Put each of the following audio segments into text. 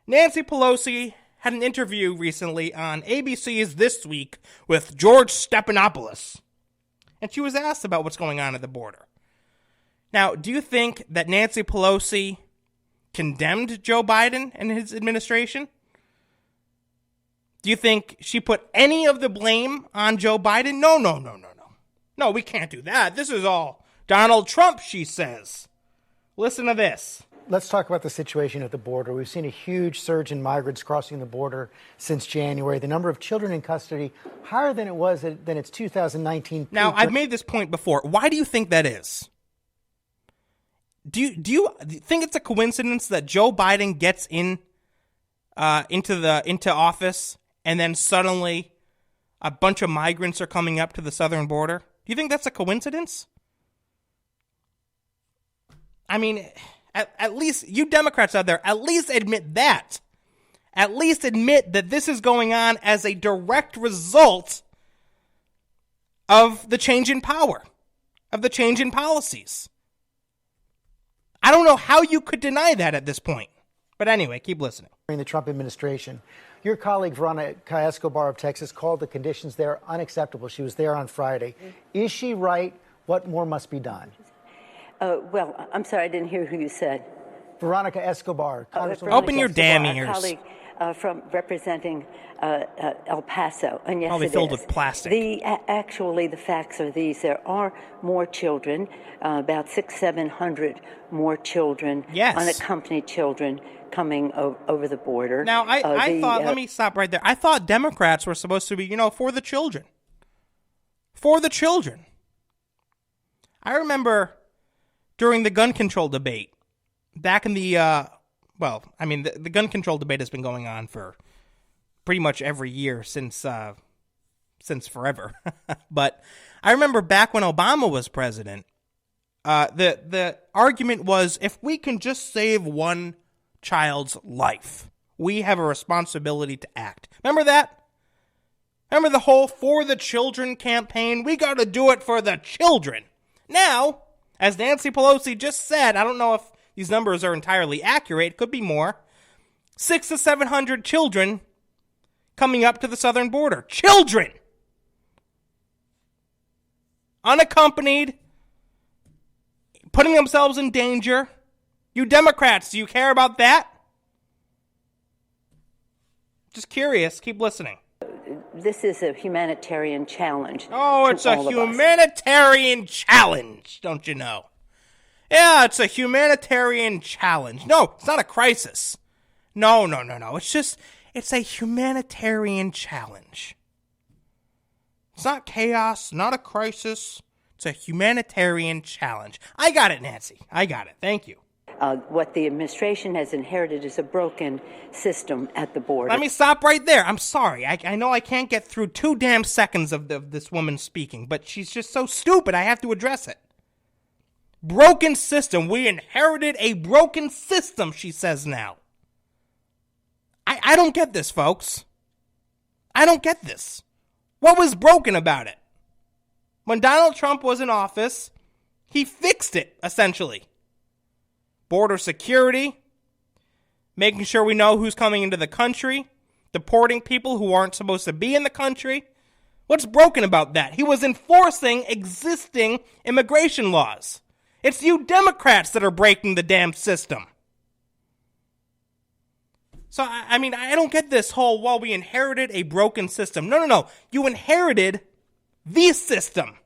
Nancy Pelosi had an interview recently on ABC's This Week with George Stephanopoulos, and she was asked about what's going on at the border. Now, do you think that Nancy Pelosi condemned Joe Biden and his administration? Do you think she put any of the blame on Joe Biden? No. No, we can't do that. This is all Donald Trump, she says. Listen to this. Let's talk about the situation at the border. We've seen a huge surge in migrants crossing the border since January. The number of children in custody higher than it was than its 2019 peak. Now, I've made this point before. Why do you think that is? Do you think it's a coincidence that Joe Biden gets into office and then suddenly a bunch of migrants are coming up to the southern border? Do you think that's a coincidence? I mean, at least you Democrats out there, at least admit that. At least admit that this is going on as a direct result of the change in power, of the change in policies. I don't know how you could deny that at this point. But anyway, keep listening. During the Trump administration, your colleague Veronica Escobar of Texas called the conditions there unacceptable. She was there on Friday. Is she right? What more must be done? Well, I'm sorry, I didn't hear who you said. Veronica Escobar. Open your damn ears. Colleague from representing El Paso. And yes, probably filled with plastic. Actually, the facts are these. There are more children, about 700 more children, unaccompanied children, coming over the border. Now, I thought, let me stop right there. I thought Democrats were supposed to be, for the children. For the children. I remember during the gun control debate, back in the, the gun control debate has been going on for pretty much every year since forever. But I remember back when Obama was president, the argument was, if we can just save one child's life, we have a responsibility to act. Remember that? Remember the whole For the Children campaign? We got to do it for the children. Now, as Nancy Pelosi just said, I don't know if these numbers are entirely accurate, could be more, 600 to 700 children coming up to the southern border. Children! Unaccompanied, putting themselves in danger. You Democrats, do you care about that? Just curious. Keep listening. This is a humanitarian challenge. Oh, it's a humanitarian challenge, don't you know? Yeah, it's a humanitarian challenge. No, it's not a crisis. No. It's a humanitarian challenge. It's not chaos, not a crisis. It's a humanitarian challenge. I got it, Nancy. I got it. Thank you. What the administration has inherited is a broken system at the border. Let me stop right there. I'm sorry. I know I can't get through 2 damn seconds of this woman speaking, but she's just so stupid, I have to address it. Broken system. We inherited a broken system, she says now. I don't get this, folks. I don't get this. What was broken about it? When Donald Trump was in office, he fixed it, essentially. Border security, making sure we know who's coming into the country, deporting people who aren't supposed to be in the country. What's broken about that? He was enforcing existing immigration laws. It's you Democrats that are breaking the damn system. So, I don't get this whole, we inherited a broken system. No. You inherited the system.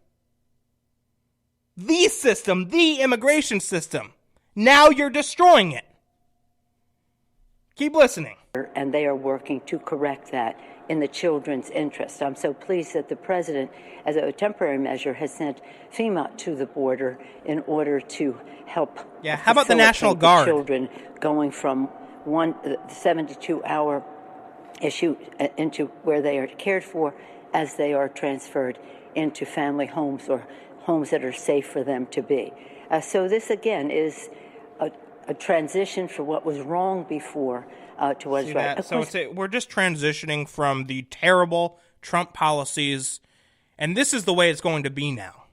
The system, the immigration system. Now you're destroying it. Keep listening. And they are working to correct that in the children's interest. I'm so pleased that the president, as a temporary measure, has sent FEMA to the border in order to help. Yeah, how about the National Guard? Children going from 72-hour issue into where they are cared for as they are transferred into family homes or homes that are safe for them to be. So this, again, is a transition for what was wrong before to what is right. So we're just transitioning from the terrible Trump policies, and this is the way it's going to be now.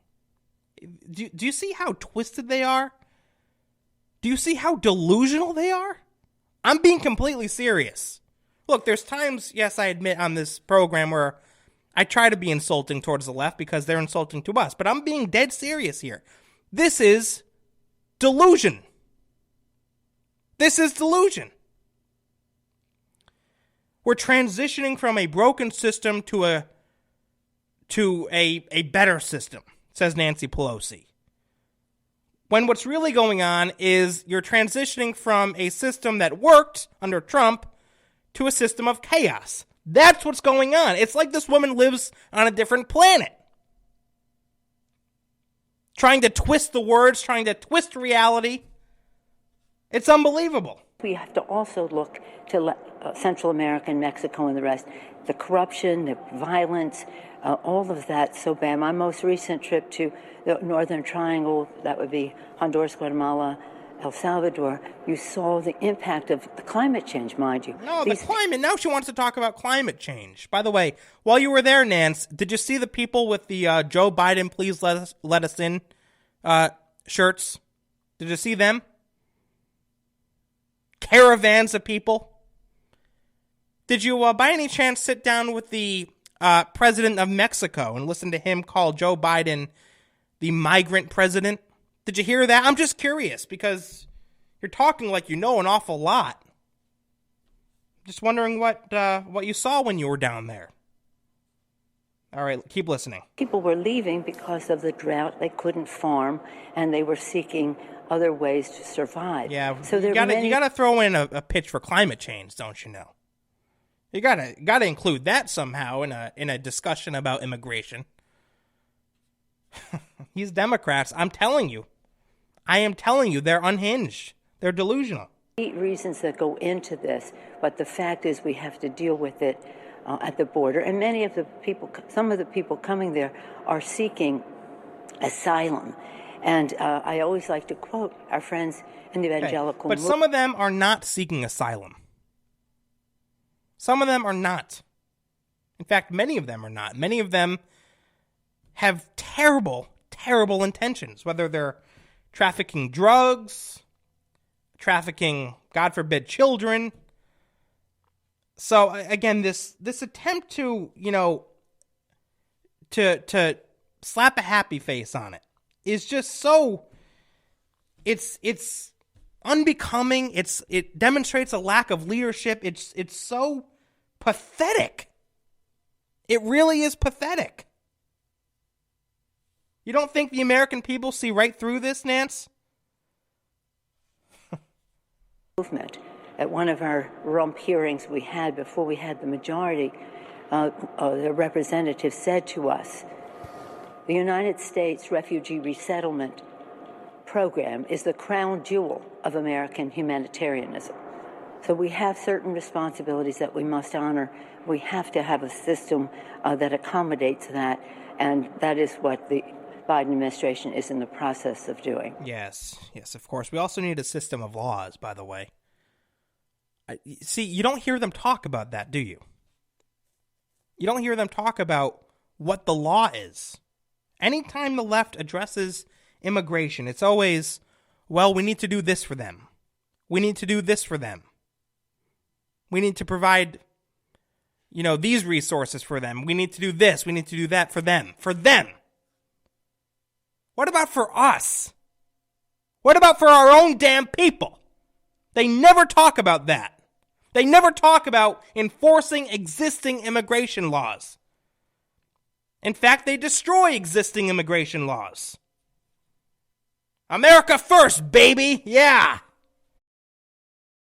Do you see how twisted they are? Do you see how delusional they are? I'm being completely serious. Look, there's times, yes, I admit on this program where I try to be insulting towards the left because they're insulting to us, but I'm being dead serious here. This is delusion. This is delusion. We're transitioning from a broken system to a better system, says Nancy Pelosi. When what's really going on is you're transitioning from a system that worked under Trump to a system of chaos. That's what's going on. It's like this woman lives on a different planet. Trying to twist the words, trying to twist reality. It's unbelievable. We have to also look to Central America and Mexico and the rest. The corruption, the violence, all of that so bad. My most recent trip to the Northern Triangle, that would be Honduras, Guatemala, El Salvador, you saw the impact of the climate change, mind you. No, the climate. Now she wants to talk about climate change. By the way, while you were there, Nance, did you see the people with the Joe Biden, please let us in shirts? Did you see them? Caravans of people. Did you, by any chance, sit down with the president of Mexico and listen to him call Joe Biden the migrant president? Did you hear that? I'm just curious because you're talking like you know an awful lot. Just wondering what you saw when you were down there. All right, keep listening. People were leaving because of the drought. They couldn't farm, and they were seeking other ways to survive. Yeah, so you gotta throw in a pitch for climate change, don't you know? You gotta include that somehow in a discussion about immigration. These Democrats, I am telling you, they're unhinged. They're delusional. Reasons that go into this, but the fact is we have to deal with it at the border. And some of the people coming there are seeking asylum. And I always like to quote our friends in the evangelical movement. But some of them are not seeking asylum. Some of them are not. In fact, many of them are not. Many of them have terrible, terrible intentions, whether they're trafficking drugs, trafficking, God forbid, children. So again, this attempt to, to slap a happy face on it is just so, it's unbecoming. It demonstrates a lack of leadership. It's so pathetic. It really is pathetic. You don't think the American people see right through this, Nance? Movement. At one of our rump hearings we had before we had the majority, the representative said to us, the United States Refugee Resettlement Program is the crown jewel of American humanitarianism. So we have certain responsibilities that we must honor. We have to have a system that accommodates that, and that is what the Biden administration is in the process of doing. Yes, of course. We also need a system of laws, by the way. See, you don't hear them talk about that, do you? You don't hear them talk about what the law is. Anytime the left addresses immigration, it's always, well, we need to do this for them. We need to do this for them. We need to provide, these resources for them. We need to do this. We need to do that for them. For them. What about for us? What about for our own damn people? They never talk about that. They never talk about enforcing existing immigration laws. In fact, they destroy existing immigration laws. America first, baby! Yeah!